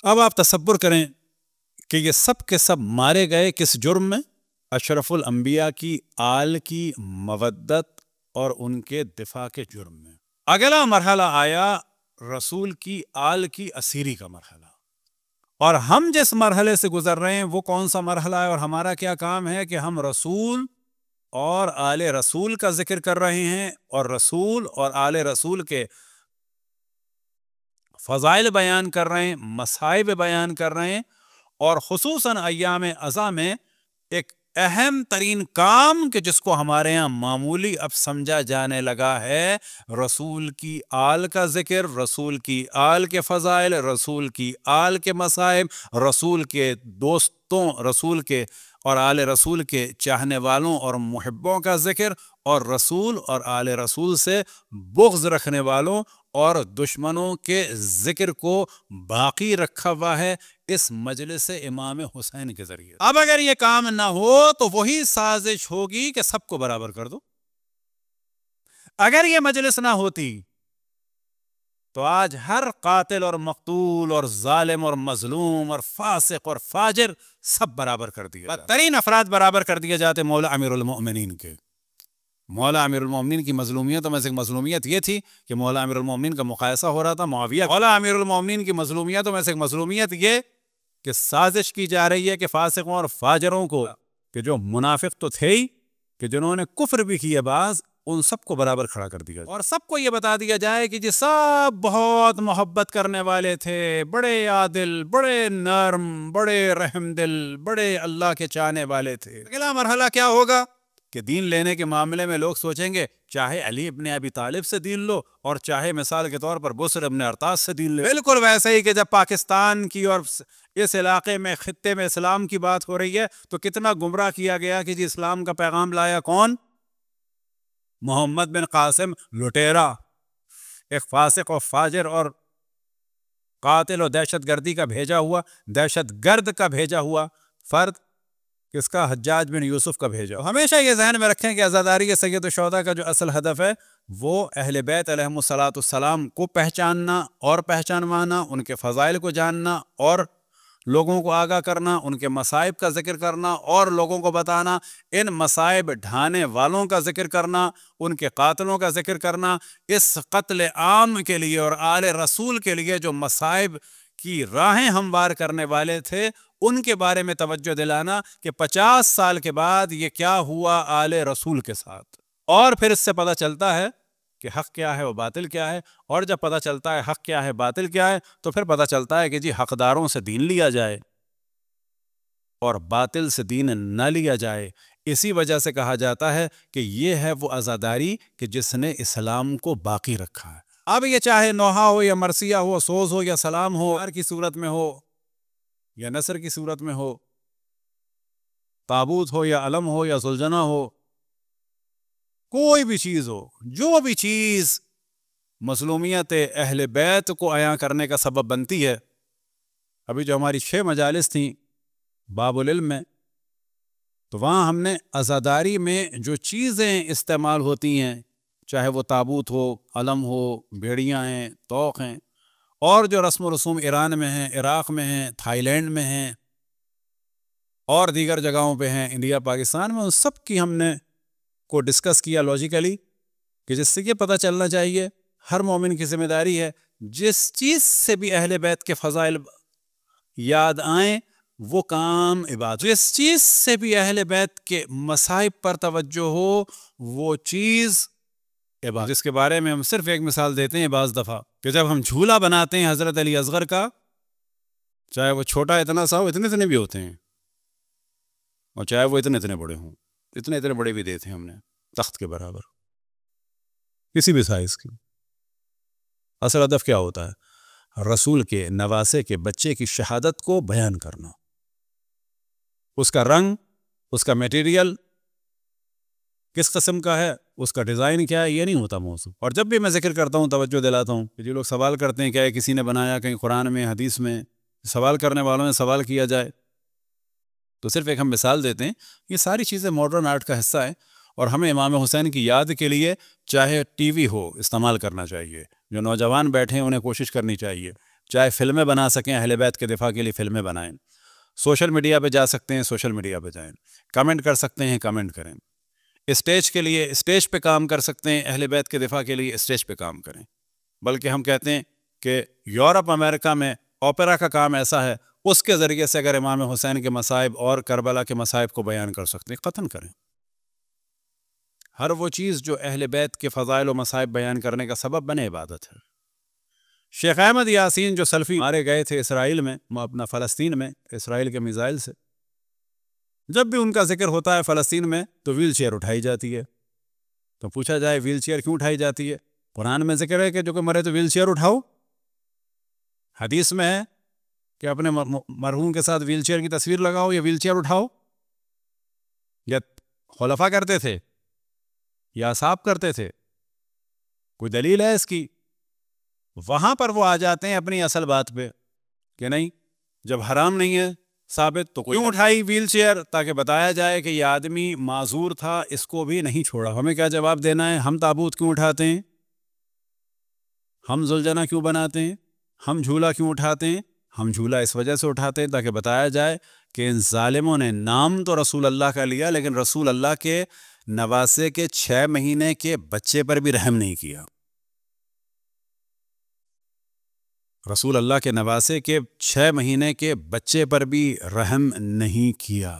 اب آپ تصور کریں کہ یہ سب کے سب مارے گئے کس جرم میں؟ اشرف الانبیاء کی آل کی مودت اور ان کے دفاع کے جرم میں۔ اگلا مرحلہ آیا رسول کی آل کی اسیری کا مرحلہ، اور ہم جس مرحلے سے گزر رہے ہیں وہ کون سا مرحلہ ہے، اور ہمارا کیا کام ہے کہ ہم رسول اور آل رسول کا ذکر کر رہے ہیں، اور رسول اور آل رسول کے فضائل بیان کر رہے ہیں، مصائب بیان کر رہے ہیں، اور خصوصاً ایام عزا میں ایک اہم ترین کام کہ جس کو ہمارے یہاں معمولی اب سمجھا جانے لگا ہے، رسول کی آل کا ذکر، رسول کی آل کے فضائل، رسول کی آل کے مصائب، رسول کے دوستوں، رسول کے اور آل رسول کے چاہنے والوں اور محبوں کا ذکر، اور رسول اور آل رسول سے بغض رکھنے والوں اور دشمنوں کے ذکر کو باقی رکھا ہوا ہے اس مجلس امام حسین کے ذریعے۔ اب اگر یہ کام نہ ہو تو وہی سازش ہوگی کہ سب کو برابر کر دو۔ اگر یہ مجلس نہ ہوتی تو آج ہر قاتل اور مقتول اور ظالم اور مظلوم اور فاسق اور فاجر سب برابر کر دیے، بدترین افراد برابر کر دیے جاتے مولا امیر المؤمنین کے۔ مولا امیر المومنین کی مظلومیت میں سے ایک مظلومیت یہ تھی کہ مولا امیر المومنین کا مقایسہ ہو رہا تھا معاویہ۔ مولا امیر المومنین کی مظلومیتوں میں سے ایک مظلومیت یہ کہ سازش کی جا رہی ہے کہ فاسقوں اور فاجروں کو، کہ جو منافق تو تھے ہی، کہ جنہوں نے کفر بھی کیے بعض، ان سب کو برابر کھڑا کر دیا اور سب کو یہ بتا دیا جائے کہ جی سب بہت محبت کرنے والے تھے، بڑے عادل، بڑے نرم، بڑے رحم دل، بڑے اللہ کے چاہنے والے تھے۔ اگلا مرحلہ کیا ہوگا کہ دین لینے کے معاملے میں لوگ سوچیں گے چاہے علی ابن ابی طالب سے دین لو، اور چاہے مثال کے طور پر بسر ابن ارطاس سے دین لو۔ بالکل ویسے ہی کہ جب پاکستان کی اور اس علاقے میں خطے میں اسلام کی بات ہو رہی ہے تو کتنا گمراہ کیا گیا کہ جی اسلام کا پیغام لایا کون؟ محمد بن قاسم لٹیرا، ایک فاسق و فاجر اور قاتل و دہشت گردی کا بھیجا ہوا، دہشت گرد کا بھیجا ہوا فرد، کس کا؟ حجاج بن یوسف کا بھیجا۔ ہمیشہ یہ ذہن میں رکھیں کہ عزاداری سید الشہداء کا جو اصل ہدف ہے وہ اہل بیت علیہم السلام کو پہچاننا اور پہچانوانا، ان کے فضائل کو جاننا اور لوگوں کو آگاہ کرنا، ان کے مصائب کا ذکر کرنا اور لوگوں کو بتانا، ان مصائب ڈھانے والوں کا ذکر کرنا، ان کے قاتلوں کا ذکر کرنا، اس قتل عام کے لیے اور آل رسول کے لیے جو مصائب کی راہیں ہموار کرنے والے تھے ان کے بارے میں توجہ دلانا کہ 50 سال کے بعد یہ کیا ہوا آل رسول کے ساتھ۔ اور پھر اس سے پتہ چلتا ہے کہ حق کیا ہے و باطل کیا ہے، اور جب پتہ چلتا ہے حق کیا ہے باطل کیا ہے تو پھر پتہ چلتا ہے کہ جی حقداروں سے دین لیا جائے اور باطل سے دین نہ لیا جائے۔ اسی وجہ سے کہا جاتا ہے کہ یہ ہے وہ عزاداری کہ جس نے اسلام کو باقی رکھا ہے۔ اب یہ چاہے نوحہ ہو یا مرثیہ ہو، سوز ہو یا سلام ہو، ہر کی صورت میں ہو یا نصر کی صورت میں ہو، تابوت ہو یا علم ہو یا سلجنہ ہو، کوئی بھی چیز ہو، جو بھی چیز مظلومیت اہل بیت کو عیاں کرنے کا سبب بنتی ہے۔ ابھی جو ہماری 6 مجالس تھیں باب العلم میں، تو وہاں ہم نے عزاداری میں جو چیزیں استعمال ہوتی ہیں، چاہے وہ تابوت ہو، علم ہو، بیڑیاں ہیں، طوق ہیں، اور جو رسم و رسوم ایران میں ہیں، عراق میں ہیں، تھائی لینڈ میں ہیں اور دیگر جگہوں پہ ہیں، انڈیا پاکستان میں، ان سب کی ہم نے کو ڈسکس کیا لاجیکلی، کہ جس سے یہ پتہ چلنا چاہیے ہر مومن کی ذمہ داری ہے جس چیز سے بھی اہل بیت کے فضائل یاد آئیں وہ کام عبادت، جس چیز سے بھی اہل بیت کے مصائب پر توجہ ہو وہ چیز عبادت، جس کے بارے میں ہم صرف ایک مثال دیتے ہیں بعض دفعہ کہ جب ہم جھولا بناتے ہیں حضرت علی اصغر کا، چاہے وہ چھوٹا اتنا سا ہو، اتنے بھی ہوتے ہیں، اور چاہے وہ اتنے بڑے ہوں، اتنے بڑے بھی دیتے ہیں ہم نے، تخت کے برابر، کسی بھی سائز کی۔ اصل ہدف کیا ہوتا ہے؟ رسول کے نواسے کے بچے کی شہادت کو بیان کرنا، اس کا رنگ، اس کا میٹیریل کس قسم کا ہے، اس کا ڈیزائن کیا ہے، یہ نہیں ہوتا موضوع۔ اور جب بھی میں ذکر کرتا ہوں توجہ دلاتا ہوں کہ جو لوگ سوال کرتے ہیں کیا کسی نے بنایا، کہیں قرآن میں حدیث میں، سوال کرنے والوں نے سوال کیا جائے تو صرف ایک ہم مثال دیتے ہیں، یہ ساری چیزیں ماڈرن آرٹ کا حصہ ہیں، اور ہمیں امام حسین کی یاد کے لیے چاہے ٹی وی ہو استعمال کرنا چاہیے، جو نوجوان بیٹھے ہیں انہیں کوشش کرنی چاہیے، چاہے فلمیں بنا سکیں اہل بیت کے دفاع کے لیے فلمیں بنائیں، سوشل میڈیا پہ جا سکتے ہیں سوشل میڈیا پہ جائیں، کمنٹ کر سکتے ہیں کمنٹ کریں، اسٹیج کے لیے اسٹیج پہ کام کر سکتے ہیں اہل بیت کے دفاع کے لیے اسٹیج پہ کام کریں۔ بلکہ ہم کہتے ہیں کہ یورپ امریکہ میں اوپرا کا کام ایسا ہے، اس کے ذریعے سے اگر امام حسین کے مصائب اور کربلا کے مصائب کو بیان کر سکتے ہیں قطعاً کریں۔ ہر وہ چیز جو اہل بیت کے فضائل و مصائب بیان کرنے کا سبب بنے عبادت ہے۔ شیخ احمد یاسین جو سلفی مارے گئے تھے اسرائیل میں، اپنا فلسطین میں اسرائیل کے میزائل سے، جب بھی ان کا ذکر ہوتا ہے فلسطین میں تو ویل چیئر اٹھائی جاتی ہے۔ تو پوچھا جائے ویل چیئر کیوں اٹھائی جاتی ہے؟ قرآن میں ذکر ہے کہ جو کہ مرے تو ویل چیئر اٹھاؤ، حدیث میں ہے کہ اپنے مرحوم کے ساتھ ویل چیئر کی تصویر لگاؤ یا ویل چیئر اٹھاؤ، یا خلفاء کرتے تھے یا اصحاب کرتے تھے؟ کوئی دلیل ہے اس کی؟ وہاں پر وہ آ جاتے ہیں اپنی اصل بات پہ کہ نہیں، جب حرام نہیں ہے ثابت تو کیوں اٹھائی ویل چیئر؟ تاکہ بتایا جائے کہ یہ آدمی معذور تھا، اس کو بھی نہیں چھوڑا۔ ہمیں کیا جواب دینا ہے؟ ہم تابوت کیوں اٹھاتے ہیں؟ ہم زلجنا کیوں بناتے ہیں؟ ہم جھولا کیوں اٹھاتے ہیں؟ ہم جھولا اس وجہ سے اٹھاتے ہیں تاکہ بتایا جائے کہ ان ظالموں نے نام تو رسول اللہ کا لیا لیکن رسول اللہ کے نواسے کے 6 مہینے کے بچے پر بھی رحم نہیں کیا۔ رسول اللہ کے نواسے کے 6 مہینے کے بچے پر بھی رحم نہیں کیا۔